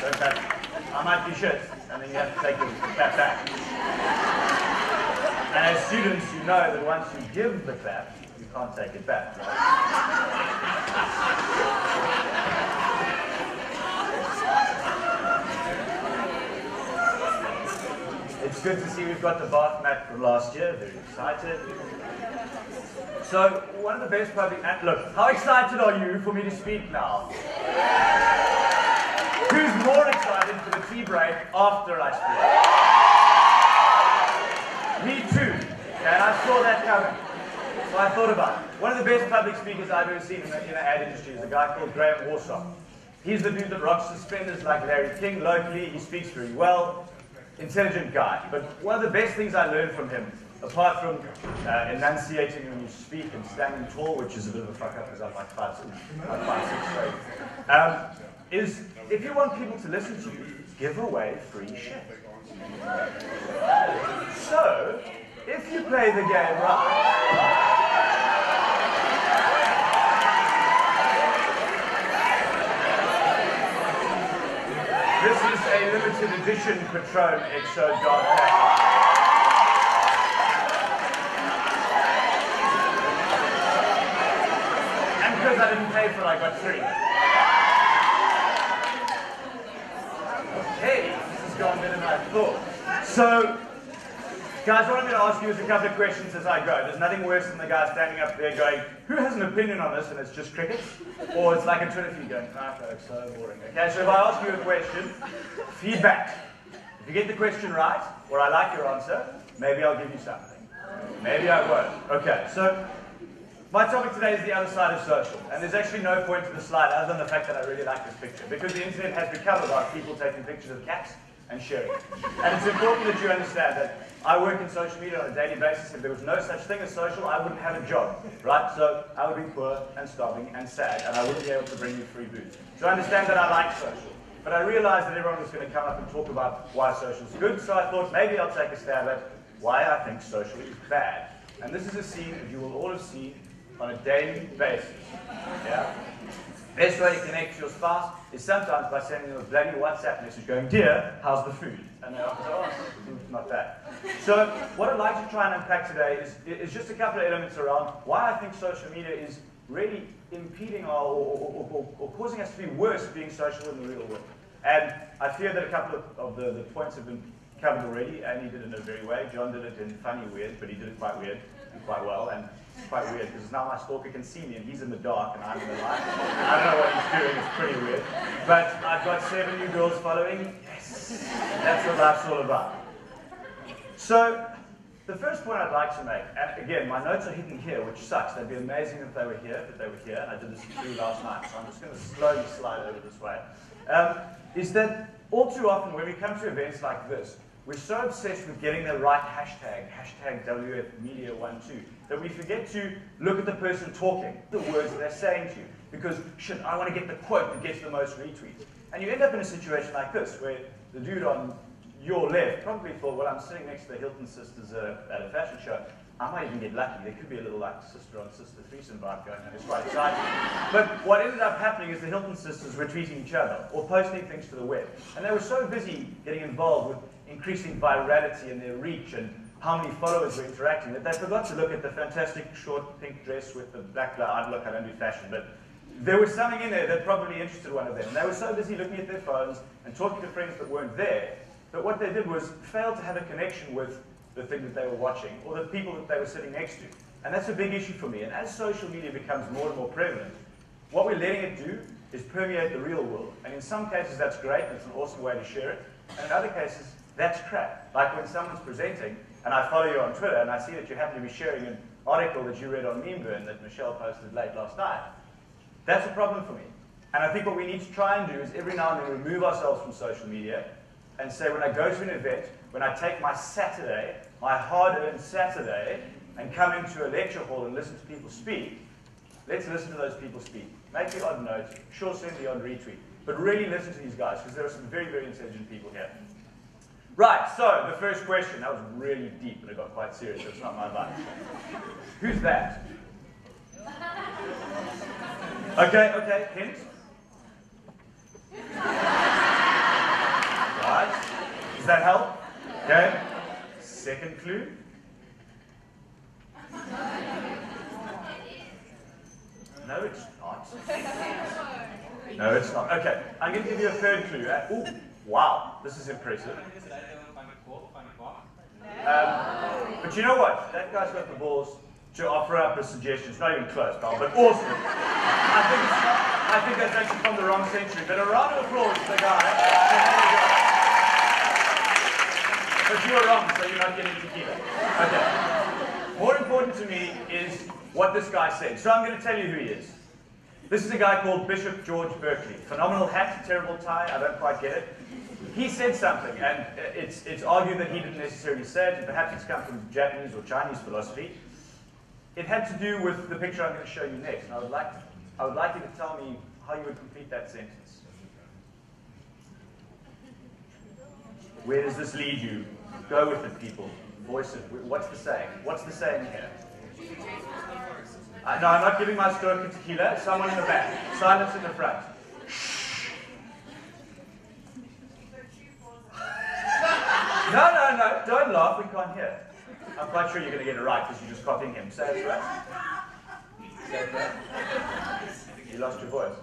Don't touch me. I might be shit, and then you have to take the clap back. And as students, you know that once you give the clap, you can't take it back, right? It's good to see we've got the bath mat from last year. Very excited. So, one of the best public... Look, how excited are you for me to speak now? Who's more excited for the tea break after I speak? Me too. And I saw that coming. So I thought about it. One of the best public speakers I've ever seen in the ad industry is a guy called Graham Warsaw. He's the dude that rocks suspenders like Larry King locally. He speaks very well. Intelligent guy. But one of the best things I learned from him, apart from enunciating when you speak and standing tall, which is a bit of a fuck up because I'm like 5'6", is if you want people to listen to you, give away free shit. So, if you play the game right, this is a limited edition Patron XO Dark Package. And because I didn't pay for it, I got 3. Okay, this has gone better than I thought. So, guys, what I'm going to ask you is a couple of questions as I go. There's nothing worse than the guy standing up there going, who has an opinion on this, and it's just crickets? Or it's like a Twitter feed going, it's so boring. Okay, so if I ask you a question, feedback. If you get the question right, or I like your answer, maybe I'll give you something. Maybe I won't. Okay, so my topic today is the other side of social. And there's actually no point to the slide other than the fact that I really like this picture. Because the internet has become about people taking pictures of cats and sharing it. And it's important that you understand that I work in social media on a daily basis. If there was no such thing as social, I wouldn't have a job, right? So I would be poor and starving and sad, and I wouldn't be able to bring you free booze. So I understand that I like social. But I realized that everyone was going to come up and talk about why social is good, so I thought maybe I'll take a stab at why I think social is bad. And this is a scene that you will all have seen on a daily basis. Yeah? Best way to connect to your spouse is sometimes by sending them a bloody WhatsApp message going, dear, how's the food? And they're like, oh, it's not that. So what I'd like to try and unpack today is just a couple of elements around why I think social media is really impeding or causing us to be worse at being social in the real world. And I fear that a couple of the points have been covered already. Andy did it in a very way. John did it in funny weird, but he did it quite weird and quite well. And it's quite weird because now my stalker can see me and he's in the dark and I'm in the light. I don't know what he's doing, it's pretty weird. But I've got 7 new girls following. Yes! That's what life's all about. So, the first point I'd like to make, and again, my notes are hidden here, which sucks. They'd be amazing if they were here, but they were here, and I did this through last night, so I'm just going to slowly slide over this way. Is that all too often when we come to events like this, we're so obsessed with getting the right hashtag WFmedia12, that we forget to look at the person talking, the words that they're saying to you. Because, shit, I want to get the quote that gets the most retweets. And you end up in a situation like this, where the dude on your left probably thought, well, I'm sitting next to the Hilton sisters at a fashion show. I might even get lucky. There could be a little like sister-on-sister threesome vibe going on. It's quite exciting. But what ended up happening is the Hilton sisters were tweeting each other or posting things to the web. And they were so busy getting involved with increasing virality and their reach and how many followers were interacting that they forgot to look at the fantastic short pink dress with the black blouse. Look, I don't do fashion, but there was something in there that probably interested one of them. And they were so busy looking at their phones and talking to friends that weren't there, that what they did was fail to have a connection with the thing that they were watching or the people that they were sitting next to. And that's a big issue for me. And as social media becomes more and more prevalent, what we're letting it do is permeate the real world. And in some cases that's great, and it's an awesome way to share it. And in other cases, that's crap. Like when someone's presenting, and I follow you on Twitter, and I see that you happen to be sharing an article that you read on Memeburn that Michelle posted late last night. That's a problem for me. And I think what we need to try and do is every now and then remove ourselves from social media and say when I go to an event, when I take my Saturday, my hard-earned Saturday, and come into a lecture hall and listen to people speak, let's listen to those people speak. Make the odd note, sure send the odd retweet, but really listen to these guys because there are some very, very intelligent people here. Right, so the first question, that was really deep and it got quite serious, so it's not my vibe. Who's that? Okay, hint. Does that help? Okay. Second clue. No, it's not. No, it's not. Okay, I'm going to give you a third clue. Oh, wow, this is impressive. But you know what? That guy's got the balls to offer up a suggestion. It's not even close, pal, but awesome. I think that's actually from the wrong century. But a round of applause to the guy. But you were wrong, so you're not getting tequila. Okay. More important to me is what this guy said. So I'm going to tell you who he is. This is a guy called Bishop George Berkeley. Phenomenal hat, terrible tie, I don't quite get it. He said something, and it's argued that he didn't necessarily say it, and perhaps it's come from Japanese or Chinese philosophy. It had to do with the picture I'm going to show you next, and I would like you to tell me how you would complete that sentence. Where does this lead you? Go with it, people. Voice it. What's the saying? What's the saying here? No, I'm not giving my stroke a tequila. Someone in the back. Silence in the front. No, don't laugh, we can't hear. I'm quite sure you're going to get it right because you're just copying him. Say it right. Say it right. You lost your voice.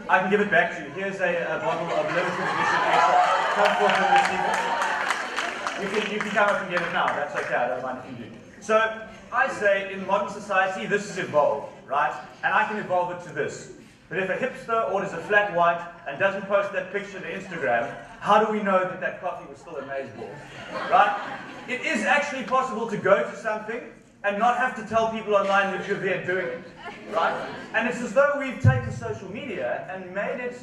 I can give it back to you. Here's a bottle of limited edition extra. Come forth and receive it. You can come up and get it now. That's okay, I don't mind if you do. So, I say in modern society, this has evolved, right? And I can evolve it to this. But if a hipster orders a flat white and doesn't post that picture to Instagram, how do we know that that coffee was still a amazeball, right? It is actually possible to go to something and not have to tell people online that you're there doing it, right? And it's as though we've taken social media and made it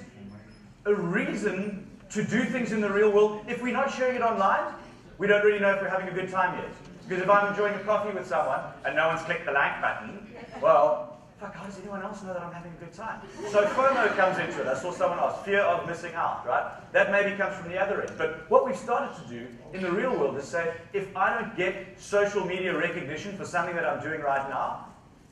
a reason to do things in the real world. If we're not sharing it online, we don't really know if we're having a good time yet. Because if I'm enjoying a coffee with someone and no one's clicked the like button, well, fuck, how does anyone else know that I'm having a good time? So FOMO comes into it. I saw someone else, fear of missing out, right? That maybe comes from the other end. But what we've started to do in the real world is say, if I don't get social media recognition for something that I'm doing right now,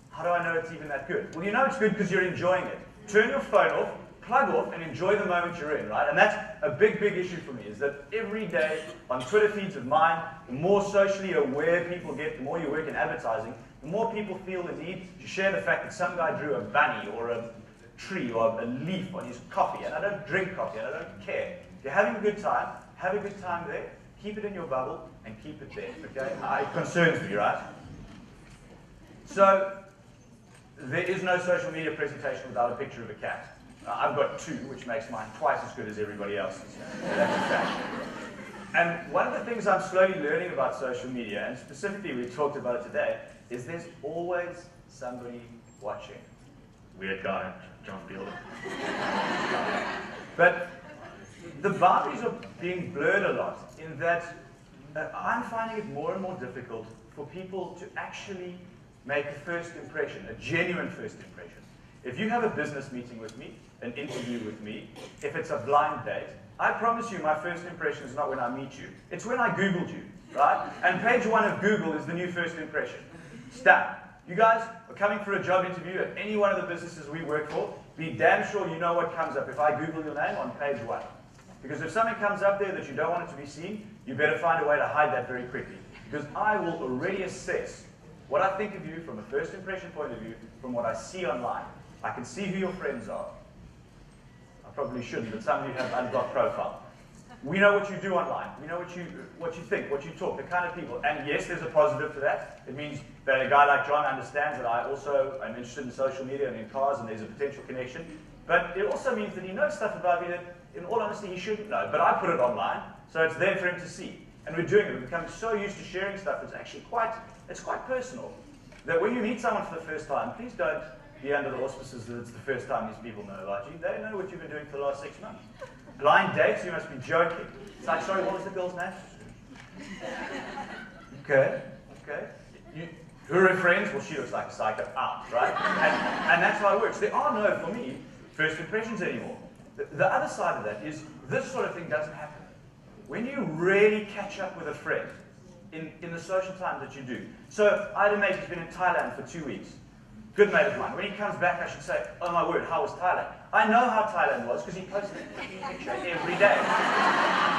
how do I know it's even that good? Well, you know it's good because you're enjoying it. Turn your phone off, plug off, and enjoy the moment you're in, right? And that's a big, big issue for me, is that every day on Twitter feeds of mine, the more socially aware people get, the more you work in advertising, the more people feel the need to share the fact that some guy drew a bunny or a tree or a leaf on his coffee, and I don't drink coffee, and I don't care. If you're having a good time, have a good time there, keep it in your bubble, and keep it there, okay? It concerns me, right? So, there is no social media presentation without a picture of a cat. I've got two, which makes mine twice as good as everybody else's. That's a fact. And one of the things I'm slowly learning about social media, and specifically we talked about it today, is there's always somebody watching. Weird guy, John Fielder. But the boundaries are being blurred a lot in that I'm finding it more and more difficult for people to actually make a first impression, a genuine first impression. If you have a business meeting with me, an interview with me, if it's a blind date, I promise you my first impression is not when I meet you. It's when I Googled you, right? And page 1 of Google is the new first impression. Stat. You guys are coming for a job interview at any one of the businesses we work for, be damn sure you know what comes up if I Google your name on page 1. Because if something comes up there that you don't want it to be seen, you better find a way to hide that very quickly. Because I will already assess what I think of you from a first impression point of view from what I see online. I can see who your friends are. I probably shouldn't, but some of you have unblocked profile. We know what you do online. We know what you think, what you talk, the kind of people. And yes, there's a positive to that. It means that a guy like John understands that I also am interested in social media and in cars, and there's a potential connection. But it also means that he knows stuff about me that, in all honesty, he shouldn't know. But I put it online, so it's there for him to see. And we're doing it. We're becoming so used to sharing stuff. It's actually quite personal. That when you meet someone for the first time, please don't be under the auspices that it's the first time these people know about you. They know what you've been doing for the last 6 months. Blind dates, you must be joking. It's like, sorry, what was the girl's name? Okay. Who are her friends? Well, she looks like a psycho. Out, right? And that's how it works. There are no, for me, first impressions anymore. The other side of that is this sort of thing doesn't happen. When you really catch up with a friend in the social time that you do. So I had a mate who's been in Thailand for 2 weeks. Good mate of mine. When he comes back, I should say, oh my word, how was Thailand? I know how Thailand was because he posted a picture every day.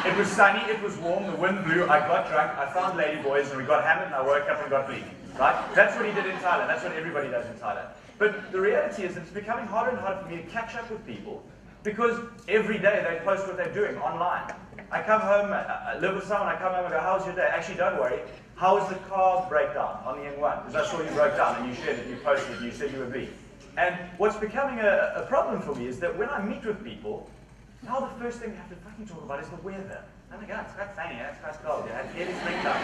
It was sunny, it was warm, the wind blew, I got drunk, I found ladyboys, and we got hammered, and I woke up and got bleak. Right? That's what he did in Thailand. That's what everybody does in Thailand. But the reality is that it's becoming harder and harder for me to catch up with people because every day they post what they're doing online. I come home, I live with someone, I come home and go, how's your day? Actually, don't worry. How was the car breakdown on the N1? Because I saw you broke down and you shared it, you posted it, you said you were bleak. And what's becoming a problem for me is that when I meet with people, now the first thing you have to fucking talk about is the weather. Oh my God, it's quite sunny, it's quite cold. Yeah, it's really springtime.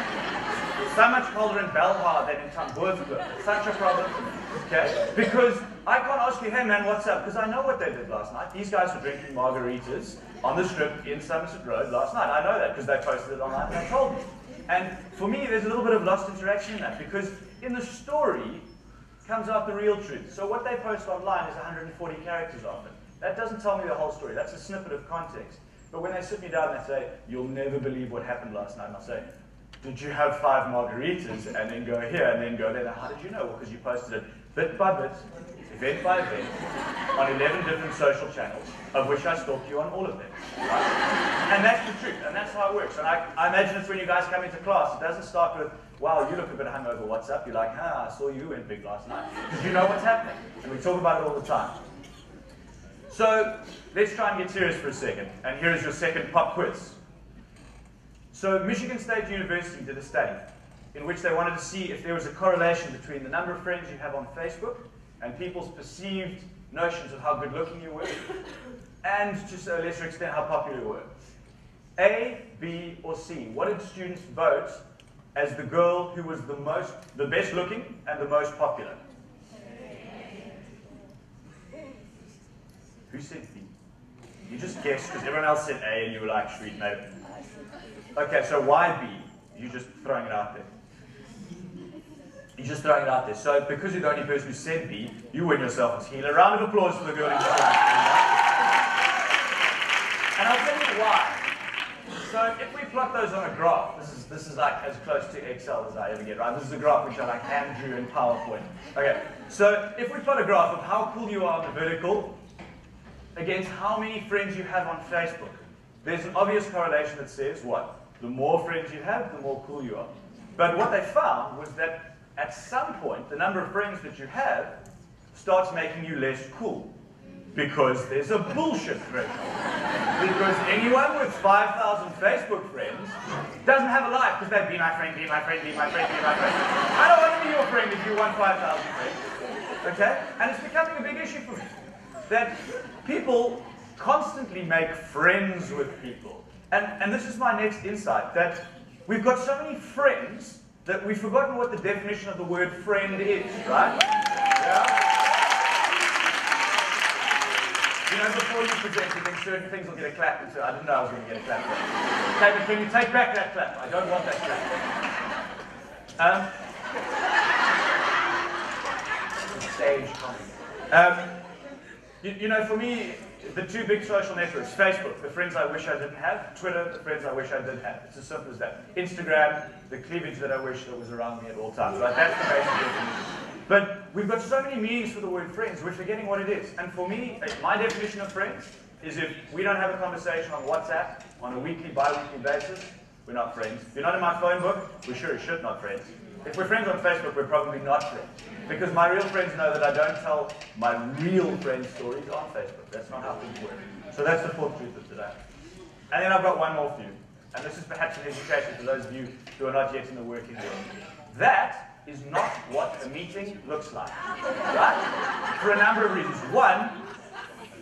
It's so much colder in Belhar than in Tambourgsburg. It's such a problem for me, okay? Because I can't ask you, hey man, what's up? Because I know what they did last night. These guys were drinking margaritas on the strip in Somerset Road last night. I know that because they posted it online and they told me. And for me, there's a little bit of lost interaction in that because in the story comes out the real truth. So what they post online is 140 characters often. That doesn't tell me the whole story. That's a snippet of context. But when they sit me down and they say, you'll never believe what happened last night, and I'll say, did you have 5 margaritas? And then go here, and then go there. How did you know? Well, because you posted it bit by bit, event by event, on 11 different social channels, of which I stalked you on all of them. Right? And that's the truth, and that's how it works. And I imagine it's when you guys come into class, it doesn't start with, wow, you look a bit hungover, what's up? You're like, I saw you went big last night. Because you know what's happening. And we talk about it all the time. So let's try and get serious for a second. And here is your second pop quiz. So Michigan State University did a study in which they wanted to see if there was a correlation between the number of friends you have on Facebook and people's perceived notions of how good looking you were, and to a lesser extent how popular you were. A, B, or C? What did students vote as the girl who was the best looking and the most popular? Who said B? You just guessed because everyone else said A and you were like, sweet, maybe. Okay, so why B? You're just throwing it out there. You're just throwing it out there. So because you're the only person who said B, you win yourself a teal. A round of applause for the girl who said B. And I'll tell you why. So if we plot those on a graph, this is like as close to Excel as I ever get, right? This is a graph which I like hand drew in PowerPoint. Okay, so if we plot a graph of how cool you are on the vertical against how many friends you have on Facebook, there's an obvious correlation that says what? The more friends you have, the more cool you are. But what they found was that at some point, the number of friends that you have starts making you less cool. Because there's a bullshit threshold. Because anyone with 5,000 Facebook friends doesn't have a life because they'd be my friend, be my friend, be my friend, be my friend. I don't want to be your friend if you want 5,000 friends. Okay? And it's becoming a big issue for me. That people constantly make friends with people. And this is my next insight, that we've got so many friends that we've forgotten what the definition of the word friend is, right? Yeah? You know, before you present, you think certain things will get a clap, and so I didn't know I was going to get a clap. Okay, but can you take back that clap? I don't want that clap. Stage comedy. You know, for me, the two big social networks, Facebook, the friends I wish I didn't have, Twitter, the friends I wish I did have. It's as simple as that. Instagram, the cleavage that I wish that was around me at all times, right? That's the basic definition. But we've got so many meanings for the word friends, we're forgetting what it is. And for me, my definition of friends is if we don't have a conversation on WhatsApp on a weekly, bi-weekly basis, we're not friends. If you're not in my phone book, we're sure as shit not friends. If we're friends on Facebook, we're probably not friends. Because my real friends know that I don't tell my real friend stories on Facebook. That's not how things work. So that's the fourth truth of today. And then I've got one more for you. And this is perhaps an education for those of you who are not yet in the working world. That is not what a meeting looks like. Right? For a number of reasons. One,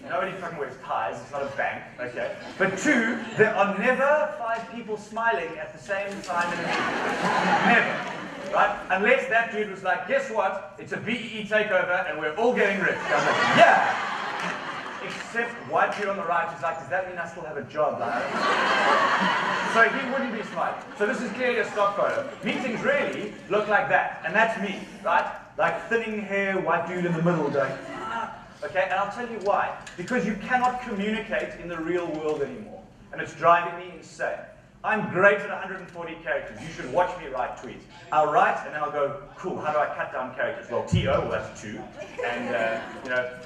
nobody fucking wears ties, it's not a bank, okay? But two, there are never 5 people smiling at the same time in a meeting. Never. Right? Unless that dude was like, guess what? It's a BEE takeover and we're all getting rich. I was like, yeah! Except white dude on the right is like, does that mean I still have a job? Like, so he wouldn't be smiling. So this is clearly a stock photo. Meetings really look like that. And that's me, right? Like thinning hair, white dude in the middle going, okay? And I'll tell you why. Because you cannot communicate in the real world anymore. And it's driving me insane. I'm great at 140 characters. You should watch me write tweets. I'll write and then I'll go, cool, how do I cut down characters? Well, TO, well, that's 2. And,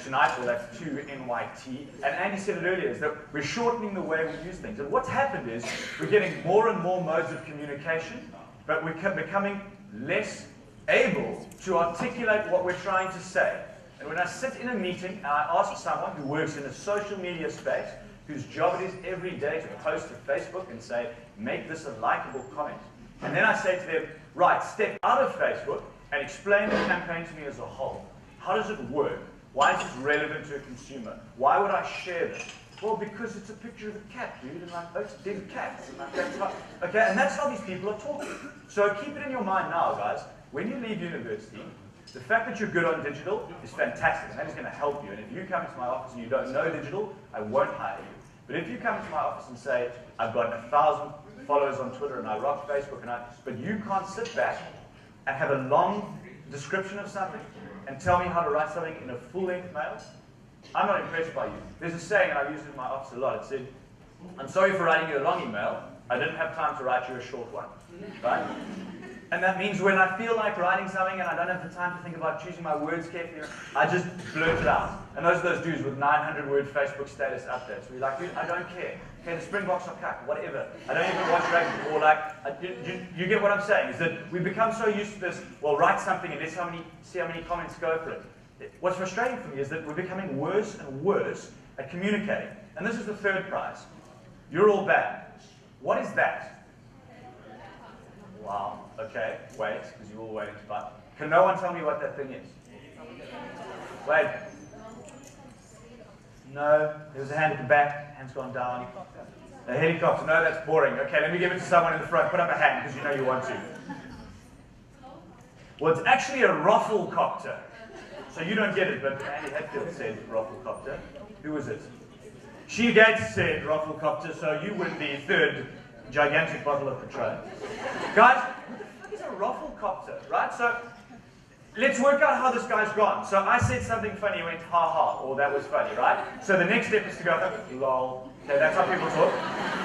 tonight, well, that's 2 NYT. And Andy said it earlier, is that we're shortening the way we use things. And what's happened is we're getting more and more modes of communication, but we're becoming less able to articulate what we're trying to say. And when I sit in a meeting and I ask someone who works in a social media space, whose job it is every day to post to Facebook and say, make this a likable comment. And then I say to them, right, step out of Facebook and explain the campaign to me as a whole. How does it work? Why is this relevant to a consumer? Why would I share this? Well, because it's a picture of a cat, dude, and like, oh, it's a dead cat. And like, that's how, okay, and that's how these people are talking. So keep it in your mind now, guys. When you leave university, the fact that you're good on digital is fantastic, and that is going to help you. And if you come into my office and you don't know digital, I won't hire you. But if you come into my office and say, I've got 1,000 followers on Twitter and I rock Facebook, but you can't sit back and have a long description of something and tell me how to write something in a full-length mail, I'm not impressed by you. There's a saying, and I've used it in my office a lot. It said, I'm sorry for writing you a long email. I didn't have time to write you a short one. Right? And that means when I feel like writing something and I don't have the time to think about choosing my words carefully, I just blurt it out. And those are those dudes with 900-word Facebook status updates. Where you're like, dude, I don't care. Okay, the Springboks are cuck, whatever. I don't even watch rugby. Or like, you get what I'm saying, is that we become so used to this, well, write something and let's see how many comments go for it. What's frustrating for me is that we're becoming worse and worse at communicating. And this is the third prize. You're all bad. What is that? Wow. Okay, wait, because you're all waiting to buy. Can no one tell me what that thing is? Wait. No, there's a hand at the back, hand's gone down. A helicopter, no, that's boring. Okay, let me give it to someone in the front. Put up a hand, because you know you want to. Well, it's actually a rufflecopter. So you don't get it, but Andy Hatfield said rufflecopter. Who was it? She Gates said rufflecopter, so you win the third gigantic bottle of Patron. Guys, what the fuck is a rufflecopter, right? So let's work out how this guy's gone. So I said something funny, he went ha ha, or that was funny, right? So the next step is to go, lol. Okay, that's how people talk.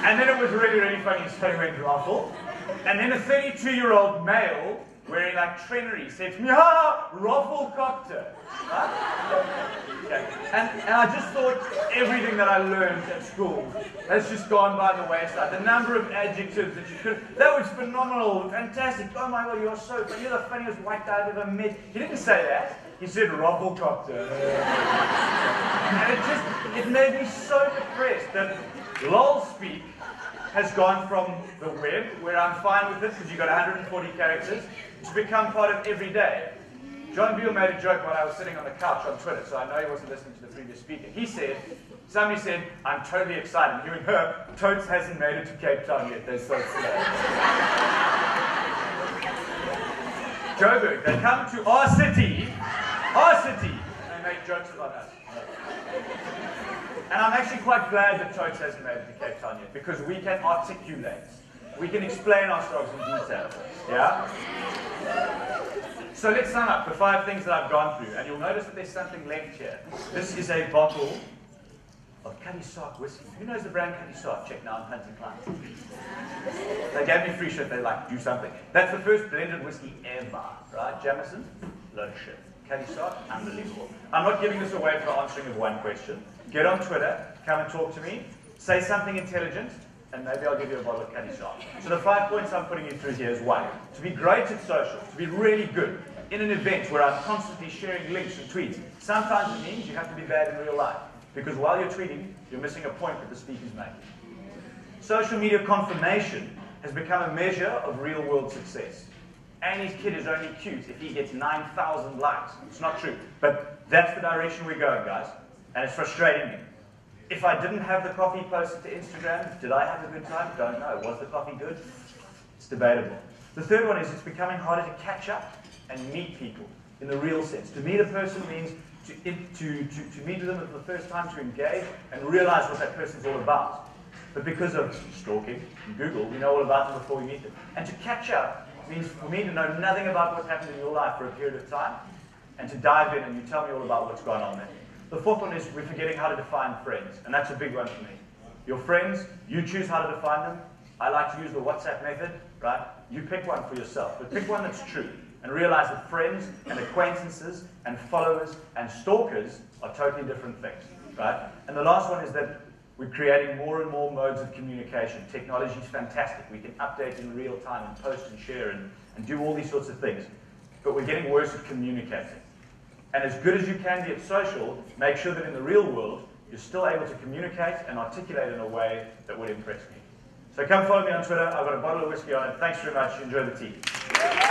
And then it was really, really funny, so he went ruffle. And then a 32-year-old male wearing like trenery said to me, ha, rufflecopter. Right? Okay. And I just thought everything that I learned at school has just gone by the wayside. The number of adjectives that you could, that was phenomenal, fantastic. Oh my God, you're so funny. You're the funniest white guy I've ever met. He didn't say that. He said rufflecopter. And it made me so depressed that lol speak has gone from the web, where I'm fine with this because you've got 140 characters, to become part of every day. John Beale made a joke while I was sitting on the couch on Twitter, so I know he wasn't listening to the previous speaker. He said, somebody said, I'm totally excited. You and her, Totes hasn't made it to Cape Town yet, they're so slow. Joburg, they come to our city, and they make jokes about us. And I'm actually quite glad that Totes hasn't made it to Cape Town yet, because we can articulate. We can explain ourselves in detail. Yeah? So let's sum up the 5 things that I've gone through, and you'll notice that there's something left here. This is a bottle of Cuddy Sark whiskey. Who knows the brand Cuddy Sark? Check now on Hunting Clients. They gave me free shit, they like, do something. That's the first blended whiskey ever, right? Jameson, load of shit. Cuddy Sark, unbelievable. I'm not giving this away for answering of one question. Get on Twitter, come and talk to me, say something intelligent, and maybe I'll give you a bottle of Cuddy Sark. So the 5 points I'm putting you through here is 1, to be great at social, to be really good in an event where I'm constantly sharing links and tweets. Sometimes it means you have to be bad in real life, because while you're tweeting, you're missing a point that the speaker's making. Social media confirmation has become a measure of real-world success. Annie's kid is only cute if he gets 9,000 likes. It's not true, but that's the direction we're going, guys, and it's frustrating me. If I didn't have the coffee posted to Instagram, did I have a good time? Don't know. Was the coffee good? It's debatable. The third one is it's becoming harder to catch up and meet people in the real sense. To meet a person means to meet with them for the first time, to engage and realize what that person's all about. But because of stalking and Google, we know all about them before we meet them. And to catch up means for me to know nothing about what's happened in your life for a period of time, and to dive in and you tell me all about what's going on there. The fourth one is we're forgetting how to define friends, and that's a big one for me. Your friends, you choose how to define them. I like to use the WhatsApp method, right? You pick one for yourself, but pick one that's true. And realize that friends and acquaintances and followers and stalkers are totally different things, right? And the last one is that we're creating more and more modes of communication. Technology is fantastic. We can update in real time and post and share and do all these sorts of things. But we're getting worse at communicating. And as good as you can be at social, make sure that in the real world, you're still able to communicate and articulate in a way that would impress me. So come follow me on Twitter. I've got a bottle of whiskey on it. Thanks very much. Enjoy the tea.